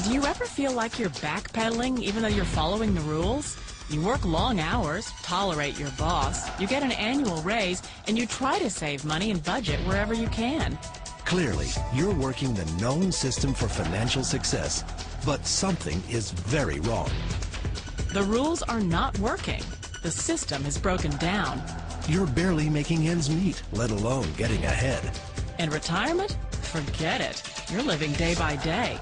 Do you ever feel like you're backpedaling even though you're following the rules? You work long hours, tolerate your boss, you get an annual raise, and you try to save money and budget wherever you can. Clearly, you're working the known system for financial success, but something is very wrong. The rules are not working. The system is broken down. You're barely making ends meet, let alone getting ahead. And retirement? Forget it. You're living day by day.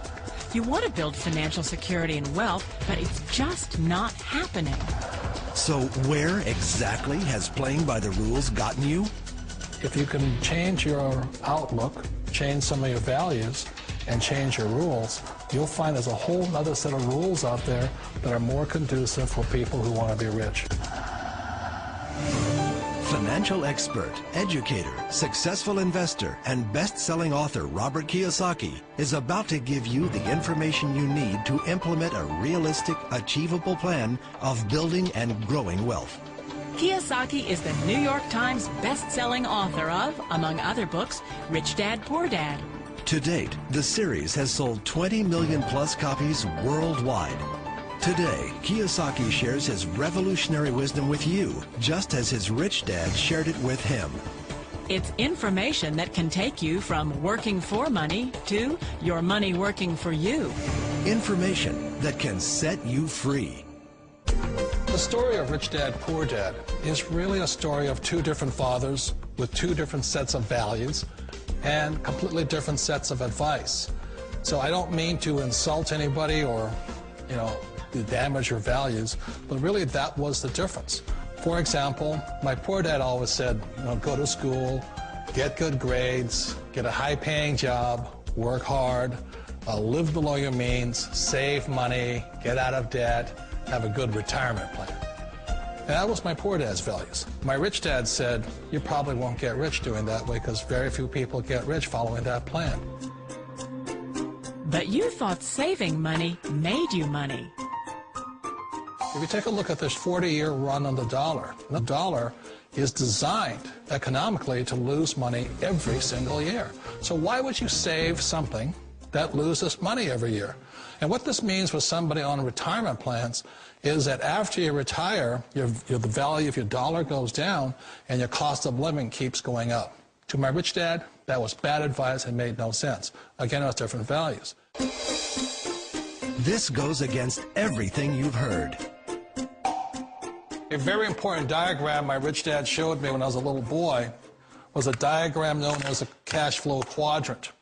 You want to build financial security and wealth, but it's just not happening. So where exactly has playing by the rules gotten you? If you can change your outlook, change some of your values, and change your rules, you'll find there's a whole other set of rules out there that are more conducive for people who want to be rich. Financial expert, educator, successful investor, and best-selling author Robert Kiyosaki is about to give you the information you need to implement a realistic, achievable plan of building and growing wealth. Kiyosaki is the New York Times best-selling author of, among other books, Rich Dad, Poor Dad. To date, the series has sold 20 million plus copies worldwide. Today, Kiyosaki shares his revolutionary wisdom with you, just as his rich dad shared it with him. It's information that can take you from working for money to your money working for you. Information that can set you free. The story of Rich Dad, Poor Dad is really a story of two different fathers with two different sets of values and completely different sets of advice. So I don't mean to insult anybody or, to damage your values, but really that was the difference. For example, my poor dad always said, go to school, get good grades, get a high-paying job, work hard, live below your means, save money, get out of debt, have a good retirement plan. And that was my poor dad's values. My rich dad said, you probably won't get rich doing that way because very few people get rich following that plan. But you thought saving money made you money. If you take a look at this 40-year run on the dollar is designed economically to lose money every single year. So why would you save something that loses money every year? And what this means for somebody on retirement plans is that after you retire, the value of your dollar goes down and your cost of living keeps going up. To my rich dad, that was bad advice and made no sense. Again, it was different values. This goes against everything you've heard. A very important diagram my rich dad showed me when I was a little boy was a diagram known as a cash flow quadrant.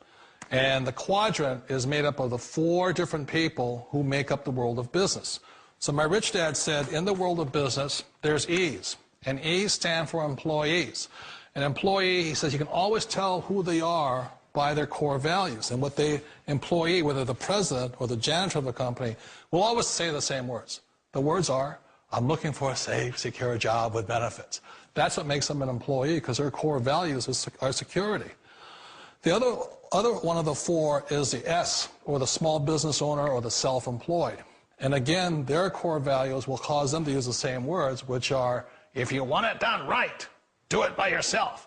And the quadrant is made up of the four different people who make up the world of business. So my rich dad said, in the world of business, there's E's. And E's stand for employees. An employee, he says, you can always tell who they are by their core values. And what the employee, whether the president or the janitor of the company, will always say the same words. The words are, I'm looking for a safe, secure job with benefits. That's what makes them an employee, because their core values are security. The other one of the four is the S, or the small business owner or the self-employed. And again, their core values will cause them to use the same words, which are, if you want it done right, do it by yourself.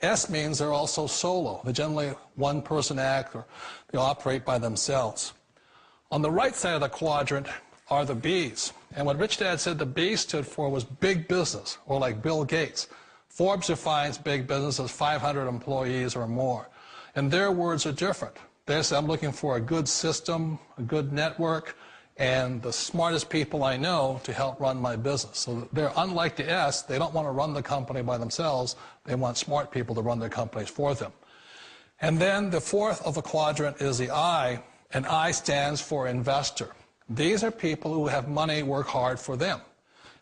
S means they're also solo. They're generally one-person act, or they operate by themselves. On the right side of the quadrant are the B's. And what Rich Dad said the B stood for was big business, or like Bill Gates. Forbes defines big business as 500 employees or more. And their words are different. They say, I'm looking for a good system, a good network, and the smartest people I know to help run my business. So they're unlike the S. They don't want to run the company by themselves. They want smart people to run their companies for them. And then the fourth of the quadrant is the I, and I stands for investor. These are people who have money work hard for them.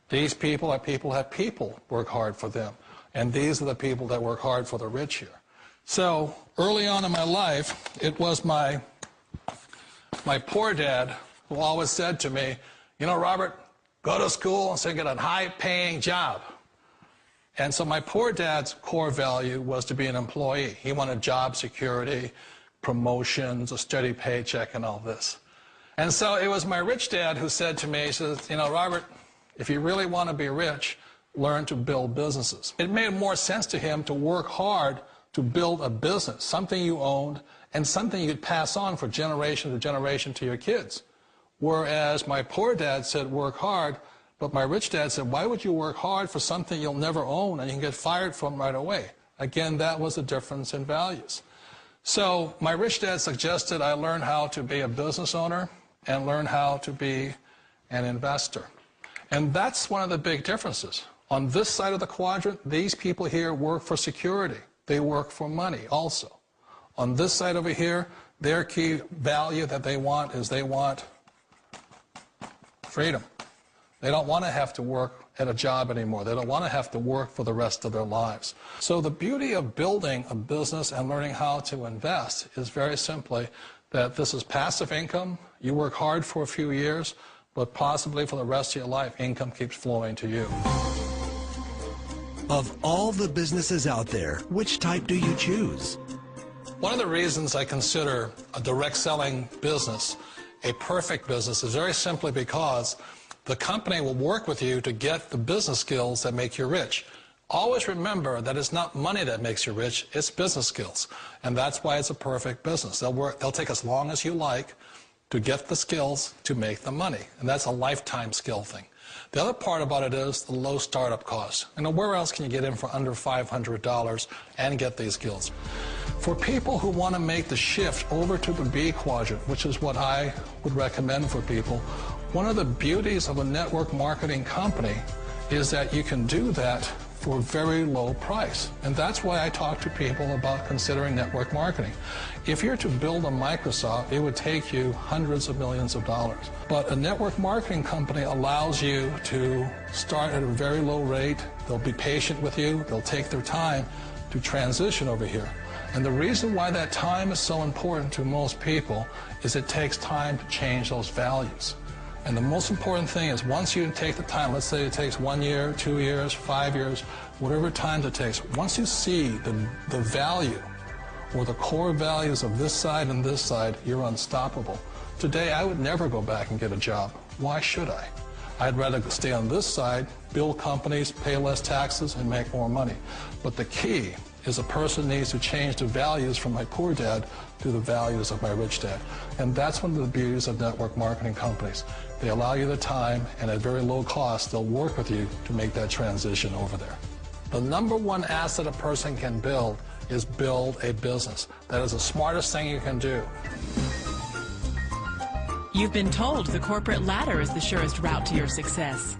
These people are people who have people work hard for them. And these are the people that work hard for the rich here. So early on in my life, it was my poor dad who always said to me, Robert, go to school and get a high-paying job. And so my poor dad's core value was to be an employee. He wanted job security, promotions, a steady paycheck, and all this. And so it was my rich dad who said to me, he says, Robert, if you really want to be rich, learn to build businesses. It made more sense to him to work hard to build a business, something you owned, and something you could pass on for generation to generation to your kids. Whereas my poor dad said, work hard, but my rich dad said, why would you work hard for something you'll never own and you can get fired from right away? Again, that was a difference in values. So my rich dad suggested I learn how to be a business owner and learn how to be an investor. And that's one of the big differences. On this side of the quadrant, these people here work for security. They work for money also. On this side over here, their key value that they want is they want freedom. They don't want to have to work at a job anymore. They don't want to have to work for the rest of their lives. So the beauty of building a business and learning how to invest is very simply that this is passive income. You work hard for a few years, but possibly for the rest of your life, income keeps flowing to you. Of all the businesses out there, which type do you choose? One of the reasons I consider a direct selling business a perfect business is very simply because the company will work with you to get the business skills that make you rich. Always remember that it's not money that makes you rich, it's business skills. And that's why it's a perfect business. They'll take as long as you like to get the skills to make the money. And that's a lifetime skill thing. The other part about it is the low startup cost. Where else can you get in for under $500 and get these skills? For people who want to make the shift over to the B quadrant, which is what I would recommend for people, one of the beauties of a network marketing company is that you can do that for a very low price. And that's why I talk to people about considering network marketing. If you're to build a Microsoft, it would take you hundreds of millions of dollars. But a network marketing company allows you to start at a very low rate. They'll be patient with you. They'll take their time to transition over here. And the reason why that time is so important to most people is it takes time to change those values. And the most important thing is once you take the time, let's say it takes 1 year, 2 years, 5 years, whatever time it takes, once you see the value or the core values of this side and this side, you're unstoppable. Today, I would never go back and get a job. Why should I? I'd rather stay on this side, build companies, pay less taxes, and make more money. But the key is a person needs to change the values from my poor dad to the values of my rich dad. And that's one of the beauties of network marketing companies. They allow you the time, and at very low cost, they'll work with you to make that transition over there. The number one asset a person can build is build a business. That is the smartest thing you can do. You've been told the corporate ladder is the surest route to your success.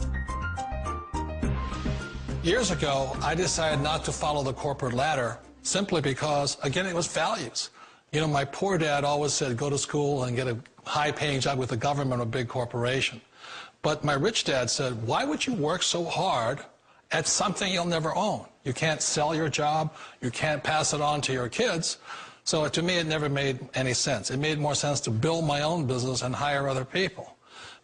Years ago, I decided not to follow the corporate ladder simply because, again, it was values. You know, my poor dad always said, go to school and get a high-paying job with the government or a big corporation. But my rich dad said, why would you work so hard at something you'll never own? You can't sell your job. You can't pass it on to your kids. So to me, it never made any sense. It made more sense to build my own business and hire other people.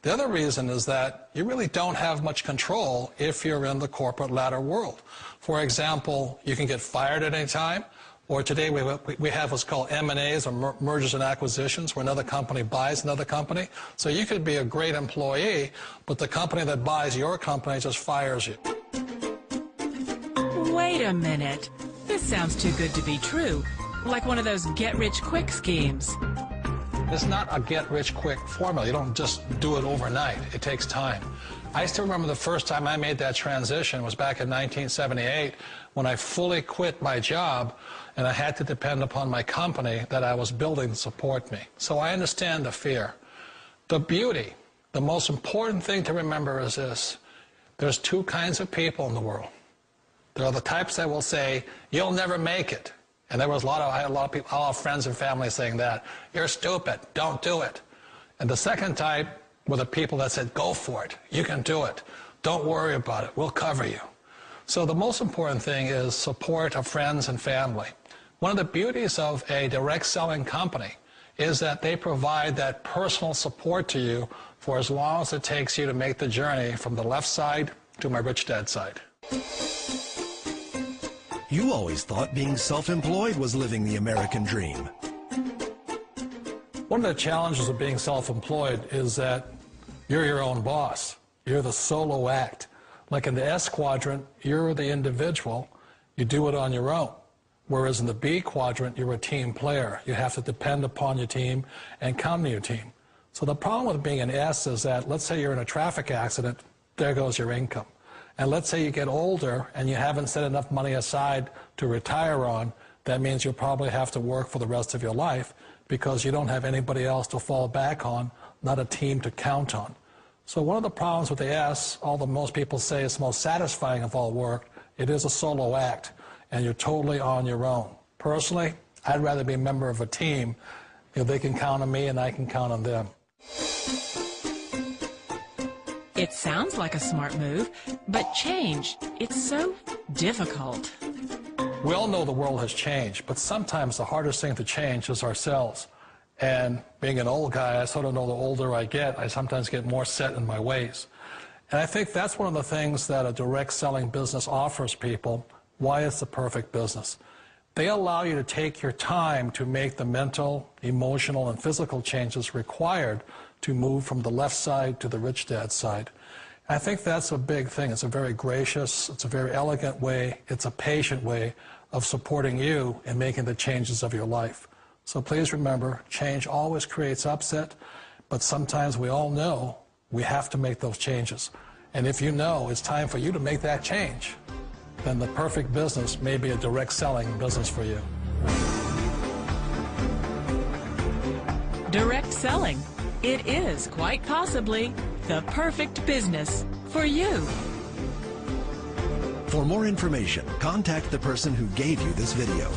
The other reason is that you really don't have much control if you're in the corporate ladder world. For example, you can get fired at any time, or today we have what's called M&As, or mergers and acquisitions, where another company buys another company. So you could be a great employee, but the company that buys your company just fires you. Wait a minute. This sounds too good to be true. Like one of those get-rich-quick schemes. It's not a get-rich-quick formula. You don't just do it overnight. It takes time. I still remember the first time I made that transition was back in 1978 when I fully quit my job and I had to depend upon my company that I was building to support me. So I understand the fear. The beauty, the most important thing to remember is this. There's two kinds of people in the world. There are the types that will say, you'll never make it. And there was I had a lot of people, a lot of friends and family saying that. You're stupid. Don't do it. And the second type were the people that said, go for it. You can do it. Don't worry about it. We'll cover you. So the most important thing is support of friends and family. One of the beauties of a direct selling company is that they provide that personal support to you for as long as it takes you to make the journey from the left side to my rich dad side. You always thought being self-employed was living the American dream. One of the challenges of being self-employed is that you're your own boss. You're the solo act. Like in the S quadrant, you're the individual. You do it on your own. Whereas in the B quadrant, you're a team player. You have to depend upon your team and count on your team. So the problem with being an S is that, let's say you're in a traffic accident, there goes your income. And let's say you get older and you haven't set enough money aside to retire on, that means you'll probably have to work for the rest of your life because you don't have anybody else to fall back on, not a team to count on. So one of the problems with the S, although most people say it's the most satisfying of all work, it is a solo act, and you're totally on your own. Personally, I'd rather be a member of a team. They can count on me and I can count on them. It sounds like a smart move, but change, it's so difficult. We all know the world has changed, but sometimes the hardest thing to change is ourselves. And being an old guy, I sort of know the older I get, I sometimes get more set in my ways. And I think that's one of the things that a direct selling business offers people, why it's the perfect business. They allow you to take your time to make the mental, emotional, and physical changes required to move from the left side to the rich dad side. I think that's a big thing. It's a very gracious, it's a very elegant way, it's a patient way of supporting you in making the changes of your life. So please remember, change always creates upset, but sometimes we all know we have to make those changes. And if you know it's time for you to make that change, then the perfect business may be a direct selling business for you. Direct selling. It is quite possibly the perfect business for you. For more information, contact the person who gave you this video.